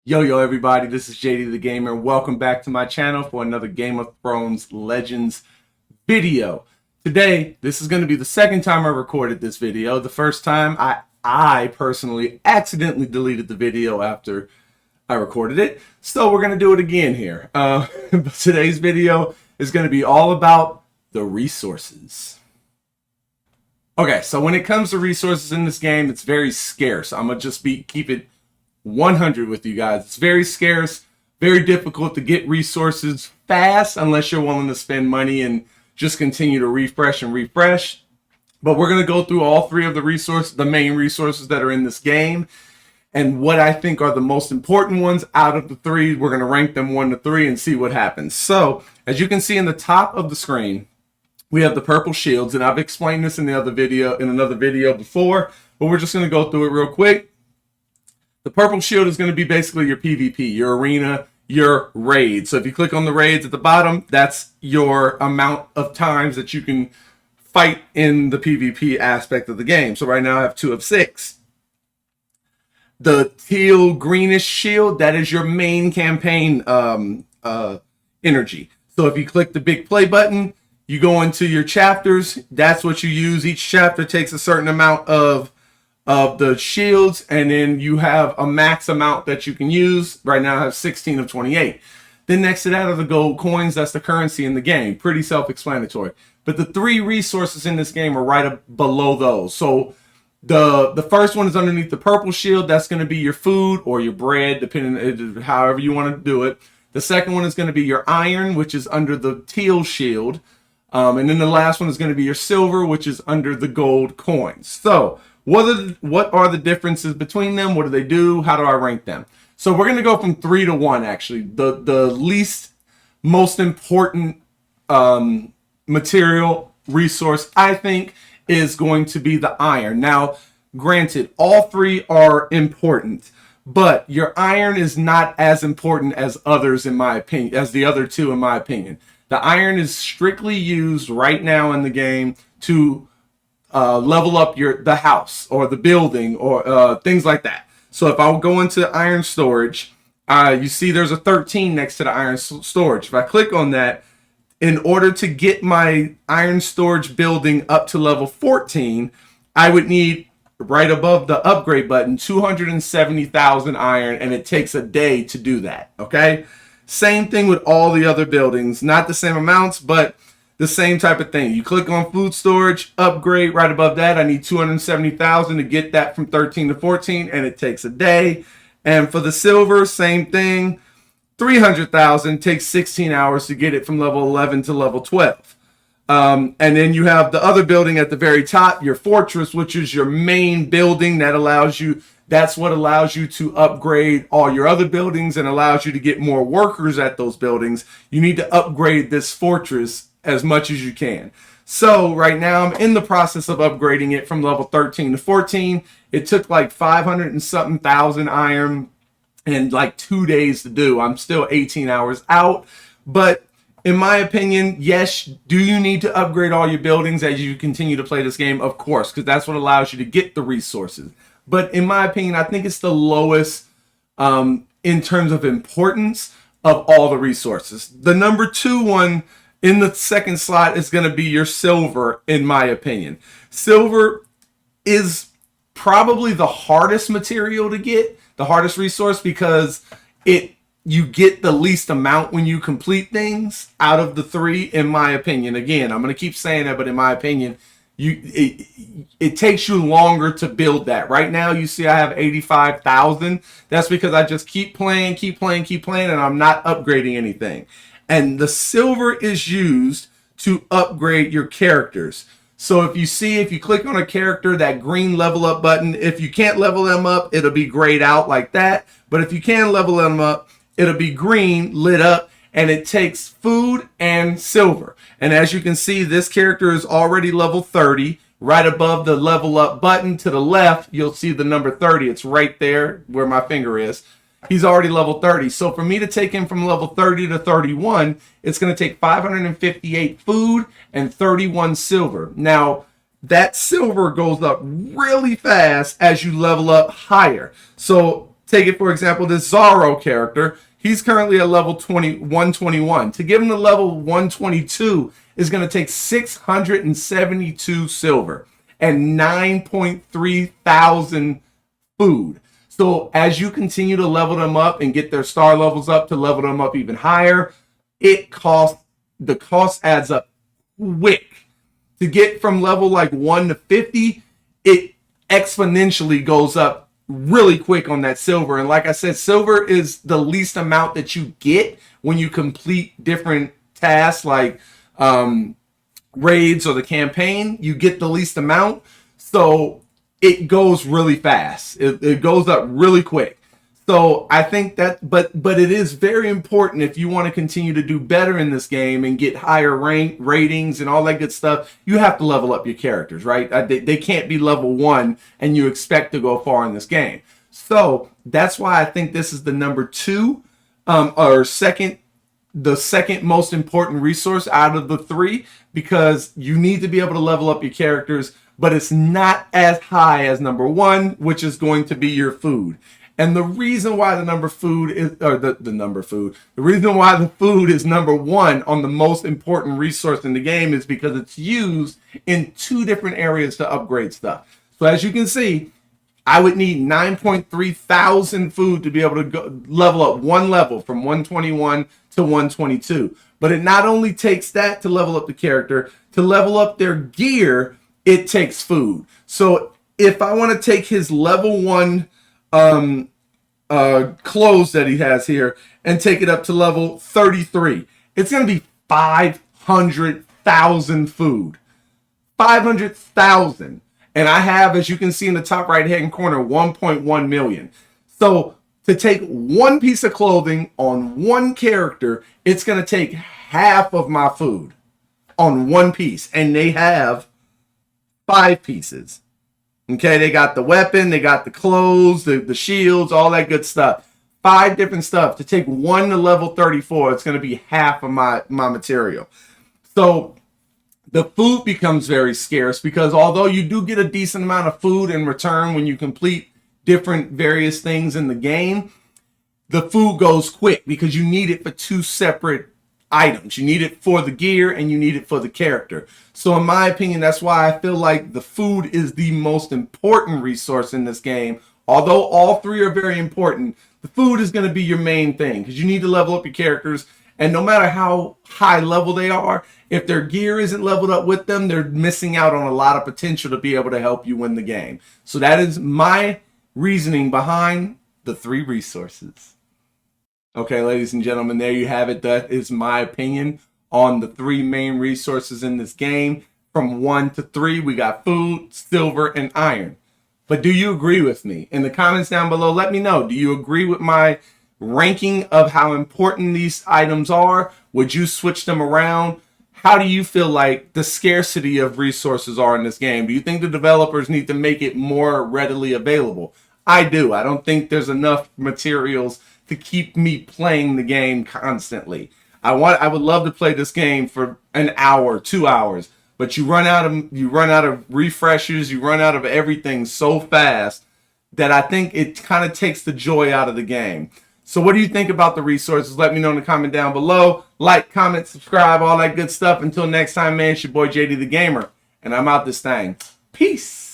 Yo everybody, this is JD the Gamer. Welcome back to my channel for another Game of Thrones Legends video. Today, this is going to be the second time I recorded this video. The first time I personally accidentally deleted the video after I recorded it. So we're going to do it again here. Today's video is going to be all about the resources. Okay, so when it comes to resources in this game, it's very scarce. I'm going to just keep it 100 with you guys. It's very scarce, very difficult to get resources fast unless you're willing to spend money and just continue to refresh and refresh. But we're going to go through all three of the resources, the main resources that are in this game, and what I think are the most important ones out of the three. We're going to rank them 1 to 3 and see what happens. So as you can see in the top of the screen, we have the purple shields, and I've explained this in another video before, but we're just going to go through it real quick. The purple shield is going to be basically your PvP, your arena, your raid. So if you click on the raids at the bottom, that's your amount of times that you can fight in the PvP aspect of the game. So right now I have 2 of 6. The teal greenish shield, that is your main campaign energy. So if you click the big play button, you go into your chapters. That's what you use. Each chapter takes a certain amount of the shields, and then you have a max amount that you can use. Right now I have 16 of 28. Then next to that are the gold coins. That's the currency in the game. Pretty self-explanatory. But the 3 resources in this game are right up below those. So the first one is underneath the purple shield. That's going to be your food or your bread, depending however you want to do it. The second one is going to be your iron, which is under the teal shield. And then the last one is going to be your silver, which is under the gold coins. So what are the differences between them? What do they do? How do I rank them? So we're going to go from 3 to 1, actually. The least most important material resource, I think, is going to be the iron. Now, granted, all 3 are important, but your iron is not as important as others, in my opinion, as the other 2, in my opinion. The iron is strictly used right now in the game to level up the house or the building or things like that. So if I go into iron storage, you see there's a 13 next to the iron storage. If I click on that, in order to get my iron storage building up to level 14, I would need, right above the upgrade button, 270,000 iron, and it takes a day to do that. Okay, same thing with all the other buildings, not the same amounts, but the same type of thing. You click on food storage, upgrade, right above that, I need 270,000 to get that from 13 to 14, and it takes a day. And for the silver, same thing, 300,000 takes 16 hours to get it from level 11 to level 12. And then you have the other building at the very top, your fortress, which is your main building that allows you, that's what allows you to upgrade all your other buildings and allows you to get more workers at those buildings. You need to upgrade this fortress as much as you can. So right now I'm in the process of upgrading it from level 13 to 14. It took like 500 and something thousand iron and like 2 days to do. I'm still 18 hours out, but in my opinion, yes, do you need to upgrade all your buildings as you continue to play this game? Of course, because that's what allows you to get the resources. But in my opinion, I think it's the lowest in terms of importance of all the resources. The number 2 one in the second slot is going to be your silver, in my opinion. Silver is probably the hardest material to get, the hardest resource, because you get the least amount when you complete things out of the 3, in my opinion. Again, I'm going to keep saying that, but in my opinion, it takes you longer to build that. Right now, you see I have 85,000. That's because I just keep playing, and I'm not upgrading anything. And the silver is used to upgrade your characters. So if you click on a character, that green level up button, if you can't level them up, it'll be grayed out like that. But if you can level them up, it'll be green lit up, and it takes food and silver. And as you can see, this character is already level 30. Right above the level up button to the left, you'll see the number 30. It's right there where my finger is. He's already level 30. So for me to take him from level 30 to 31, it's going to take 558 food and 31 silver. Now, that silver goes up really fast as you level up higher. So take it, for example, this Zaro character. He's currently at level 121. To give him to level 122 is going to take 672 silver and 9.3 thousand food. So as you continue to level them up and get their star levels up to level them up even higher, the cost adds up quick. To get from level like 1 to 50, it exponentially goes up really quick on that silver. And like I said, silver is the least amount that you get when you complete different tasks like raids or the campaign. You get the least amount, so it goes really fast. It goes up really quick. So I think that, but it is very important if you want to continue to do better in this game and get higher rank ratings and all that good stuff. You have to level up your characters, right? They can't be level 1 and you expect to go far in this game. So that's why I think this is the number 2 or second, the second most important resource out of the 3, because you need to be able to level up your characters, but it's not as high as number 1, which is going to be your food. And the reason why the reason why the food is number 1 on the most important resource in the game is because it's used in 2 different areas to upgrade stuff. So as you can see, I would need 9.3 thousand food to be able to go level up 1 level from 121 to 122. But it not only takes that to level up the character, to level up their gear, it takes food. So if I want to take his level 1 clothes that he has here and take it up to level 33, it's going to be 500,000 food. 500,000. And I have, as you can see in the top right hand corner, 1.1 million. So to take 1 piece of clothing on 1 character, it's going to take half of my food on 1 piece. And they have 5 pieces. Okay, they got the weapon, they got the clothes, the shields, all that good stuff. 5 different stuff. To take 1 to level 34, it's going to be half of my material. So the food becomes very scarce, because although you do get a decent amount of food in return when you complete different various things in the game, the food goes quick because you need it for 2 separate items. You need it for the gear and you need it for the character. So in my opinion, that's why I feel like the food is the most important resource in this game. Although all 3 are very important, the food is going to be your main thing, because you need to level up your characters. And no matter how high level they are, if their gear isn't leveled up with them, they're missing out on a lot of potential to be able to help you win the game. So that is my reasoning behind the 3 resources. Okay, ladies and gentlemen, there you have it. That is my opinion on the 3 main resources in this game. From 1 to 3, we got food, silver, and iron. But do you agree with me? In the comments down below, let me know. Do you agree with my ranking of how important these items are? Would you switch them around? How do you feel like the scarcity of resources are in this game? Do you think the developers need to make it more readily available? I do. I don't think there's enough materials to keep me playing the game constantly. I would love to play this game for an hour, 2 hours, but you run out of refreshers, you run out of everything so fast that I think it kind of takes the joy out of the game. So what do you think about the resources? Let me know in the comment down below. Like, comment, subscribe, all that good stuff. Until next time, man, it's your boy JD the Gamer, and I'm out this thing. Peace.